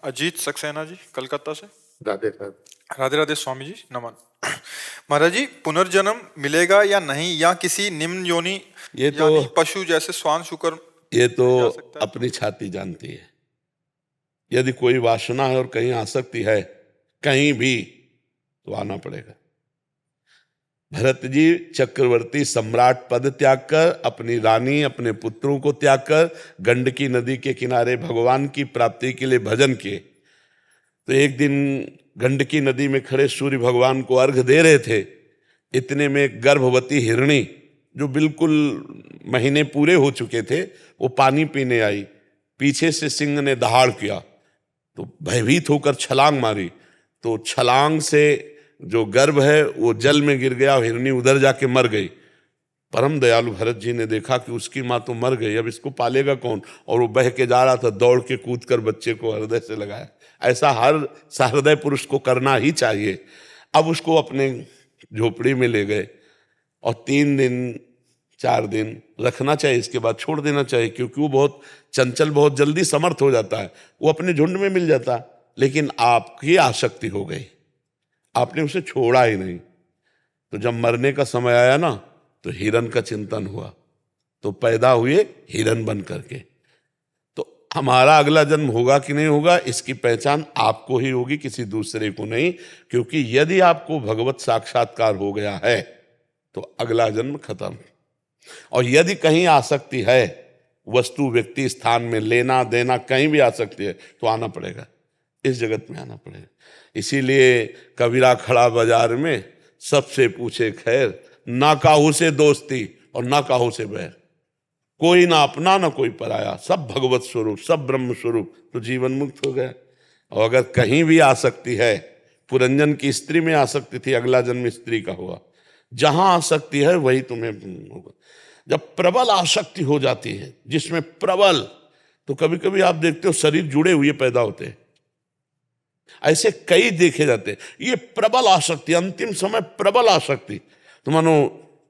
अजीत सक्सेना जी, कलकत्ता से। राधे राधे। राधे राधे स्वामी जी, नमन। महाराज जी, पुनर्जन्म मिलेगा या नहीं, या किसी निम्न योनि ये तो यानी पशु जैसे श्वान शुकर ये तो में जा सकता है? अपनी छाती जानती है। यदि कोई वासना है और कहीं आसक्ति है कहीं भी, तो आना पड़ेगा। भरत जी चक्रवर्ती सम्राट पद त्याग कर, अपनी रानी, अपने पुत्रों को त्याग कर गंडकी नदी के किनारे भगवान की प्राप्ति के लिए भजन किए। तो एक दिन गंडकी नदी में खड़े सूर्य भगवान को अर्घ दे रहे थे। इतने में एक गर्भवती हिरणी, जो बिल्कुल महीने पूरे हो चुके थे, वो पानी पीने आई। पीछे से सिंह ने दहाड़ किया तो भयभीत होकर छलांग मारी, तो छलांग से जो गर्भ है वो जल में गिर गया और हिरणी उधर जाके मर गई। परम दयालु भरत जी ने देखा कि उसकी माँ तो मर गई, अब इसको पालेगा कौन? और वो बह के जा रहा था, दौड़ के कूद कर बच्चे को हृदय से लगाया। ऐसा हर सहृदय पुरुष को करना ही चाहिए। अब उसको अपने झोपड़ी में ले गए और 3 दिन 4 दिन रखना चाहिए, इसके बाद छोड़ देना चाहिए, क्योंकि वो बहुत चंचल, बहुत जल्दी समर्थ हो जाता है, वो अपने झुंड में मिल जाता। लेकिन आपकी आसक्ति हो गई, आपने उसे छोड़ा ही नहीं। तो जब मरने का समय आया ना, तो हिरन का चिंतन हुआ, तो पैदा हुए हिरन बन करके। तो हमारा अगला जन्म होगा कि नहीं होगा, इसकी पहचान आपको ही होगी, किसी दूसरे को नहीं। क्योंकि यदि आपको भगवत साक्षात्कार हो गया है तो अगला जन्म खत्म। और यदि कहीं आसक्ति है, वस्तु, व्यक्ति, स्थान में, लेना देना, कहीं भी आसक्ति है, तो आना पड़ेगा, इस जगत में आना पड़ेगा। इसीलिए कबीरा खड़ा बाजार में, सबसे पूछे खैर, ना काहू से दोस्ती और ना काहू से बैर। कोई ना अपना ना कोई पराया, सब भगवत स्वरूप, सब ब्रह्म स्वरूप, तो जीवन मुक्त हो गया। और अगर कहीं भी आसक्ति है, पुरंजन की स्त्री में आसक्ति थी, अगला जन्म स्त्री का हुआ। जहां आसक्ति है वही तुम्हें होगा। जब प्रबल आसक्ति हो जाती है, जिसमें प्रबल, तो कभी कभी आप देखते हो शरीर जुड़े हुए पैदा होते हैं, ऐसे कई देखे जाते हैं। ये प्रबल आसक्ति, अंतिम समय प्रबल आसक्ति, तो मानो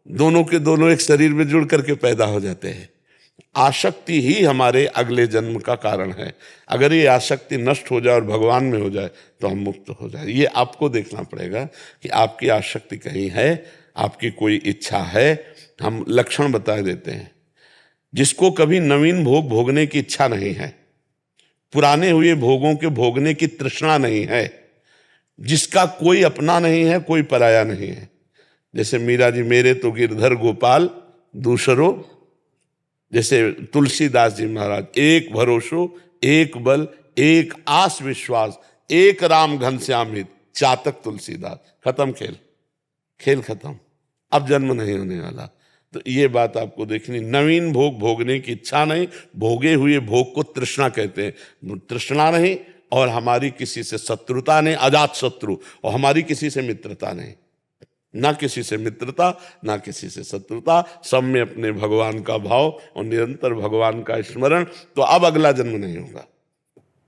दोनों के दोनों एक शरीर में जुड़ करके पैदा हो जाते हैं। आसक्ति ही हमारे अगले जन्म का कारण है। अगर ये आसक्ति नष्ट हो जाए और भगवान में हो जाए तो हम मुक्त हो जाए। ये आपको देखना पड़ेगा कि आपकी आसक्ति कहीं है, आपकी कोई इच्छा है। हम लक्षण बता देते हैं। जिसको कभी नवीन भोग भोगने की इच्छा नहीं है, पुराने हुए भोगों के भोगने की तृष्णा नहीं है, जिसका कोई अपना नहीं है, कोई पराया नहीं है। जैसे मीरा जी, मेरे तो गिरधर गोपाल दूसरो, जैसे तुलसीदास जी महाराज, एक भरोसो, एक बल, एक आस विश्वास, एक राम घनश्याम हित, चातक तुलसीदास। खत्म खेल, खेल खत्म, अब जन्म नहीं होने वाला। तो ये बात आपको देखनी। नवीन भोग भोगने की इच्छा नहीं, भोगे हुए भोग को तृष्णा कहते हैं। तृष्णा नहीं, और हमारी किसी से शत्रुता नहीं, अजात शत्रु, और हमारी किसी से मित्रता नहीं, ना किसी से मित्रता, ना किसी से शत्रुता, सब में अपने भगवान का भाव और निरंतर भगवान का स्मरण। तो अब अगला जन्म नहीं होगा।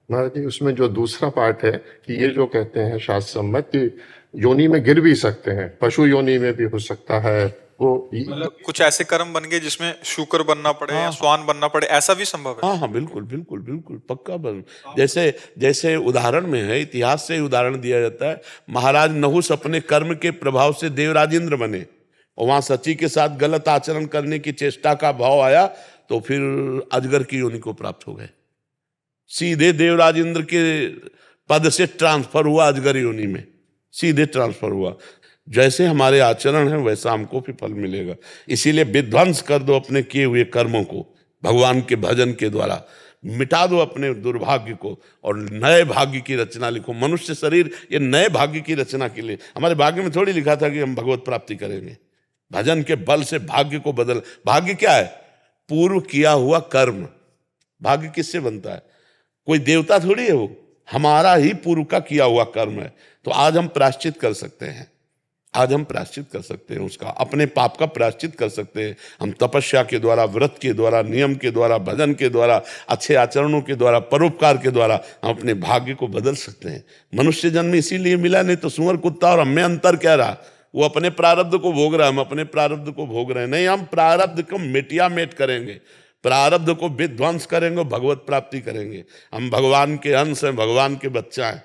महाराज जी, उसमें जो दूसरा पार्ट है कि ये जो कहते हैं शास्त्र सम्मत कि योनि में गिर भी सकते हैं, पशु योनि में भी हो सकता है, वो मतलब कुछ ऐसे कर्म बन गए जिसमें शुकर बनना पड़े या स्वान बनना पड़े, ऐसा भी संभव है? हाँ हाँ, बिल्कुल बिल्कुल बिल्कुल पक्का बन। जैसे जैसे उदाहरण में है, इतिहास से उदाहरण दिया जाता है। महाराज नहुस अपने कर्म के प्रभाव से देवराज इंद्र बने, और वहां सची के साथ गलत आचरण करने की चेष्टा का भाव आया, तो फिर अजगर की योनि को प्राप्त हो गए। सीधे देवराज इंद्र के पद से ट्रांसफर हुआ अजगर योनि में, सीधे ट्रांसफर हुआ। जैसे हमारे आचरण है वैसा हमको भी फल मिलेगा। इसीलिए विध्वंस कर दो अपने किए हुए कर्मों को, भगवान के भजन के द्वारा मिटा दो अपने दुर्भाग्य को, और नए भाग्य की रचना लिखो। मनुष्य शरीर ये नए भाग्य की रचना के लिए, हमारे भाग्य में थोड़ी लिखा था कि हम भगवत प्राप्ति करेंगे। भजन के बल से भाग्य को बदल। भाग्य क्या है? पूर्व किया हुआ कर्म। भाग्य किससे बनता है? कोई देवता थोड़ी है वो, हमारा ही पूर्व का किया हुआ कर्म है। तो आज हम प्रायश्चित कर सकते हैं, आज हम प्रायश्चित कर सकते हैं उसका, अपने पाप का प्रायश्चित कर सकते हैं। हम तपस्या के द्वारा, व्रत के द्वारा, नियम के द्वारा, भजन के द्वारा, अच्छे आचरणों के द्वारा, परोपकार के द्वारा हम अपने भाग्य को बदल सकते हैं। मनुष्य जन्म इसीलिए मिला, नहीं तो सुअर कुत्ता और हमें अंतर क्या रहा? वो अपने प्रारब्ध को भोग रहा है, हम अपने प्रारब्ध को भोग रहे हैं। नहीं, हम प्रारब्ध को मेटिया मेट करेंगे। प्रारब्ध को विध्वंस करेंगे, भगवत प्राप्ति करेंगे। हम भगवान के अंश हैं, भगवान के बच्चा हैं।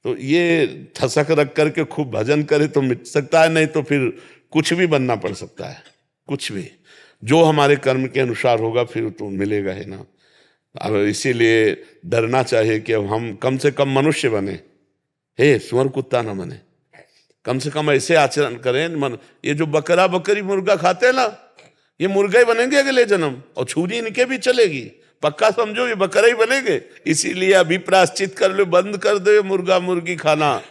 तो ये ठसक रख करके खूब भजन करे तो मिट सकता है, नहीं तो फिर कुछ भी बनना पड़ सकता है, कुछ भी। जो हमारे कर्म के अनुसार होगा फिर तो मिलेगा ही ना। अब इसीलिए डरना चाहिए कि अब हम कम से कम मनुष्य बने, हे सुअर कुत्ता ना बने। कम से कम ऐसे आचरण करें। ये जो बकरा बकरी मुर्गा खाते हैं ना, ये मुर्गा ही बनेंगे अगले जन्म, और छुरी इनके भी चलेगी, पक्का समझो ये बकरा ही बनेंगे। इसीलिए अभी प्रायश्चित कर लो, बंद कर दो ये मुर्गा मुर्गी खाना,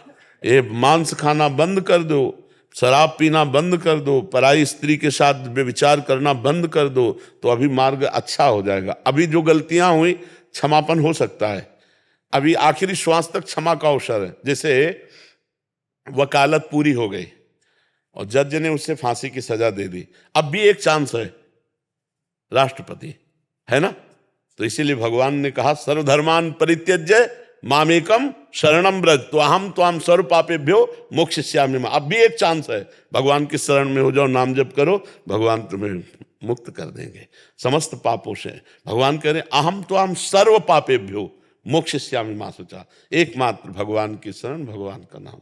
ये मांस खाना बंद कर दो, शराब पीना बंद कर दो, पराई स्त्री के साथ व्यभिचार करना बंद कर दो, तो अभी मार्ग अच्छा हो जाएगा। अभी जो गलतियां हुई क्षमापन हो सकता है, अभी आखिरी श्वास तक क्षमा का अवसर है। जैसे वकालत पूरी हो गई और जज ने उसे फांसी की सजा दे दी, अब भी एक चांस है, राष्ट्रपति है ना। तो इसीलिए भगवान ने कहा सर्वधर्मान परित्यज्य मामेकम शरणम ब्रज तो अहम त्वाम सर्व पापेभ्यो मोक्षयिष्यामि। अब भी एक चांस है, भगवान की शरण में हो जाओ, नाम जप करो, भगवान तुम्हें मुक्त कर देंगे समस्त पापों से। भगवान कह रहे अहम त्वाम सर्व पापेभ्यो मोक्षयिष्यामि मा शुचा। एकमात्र भगवान की शरण, भगवान का नाम।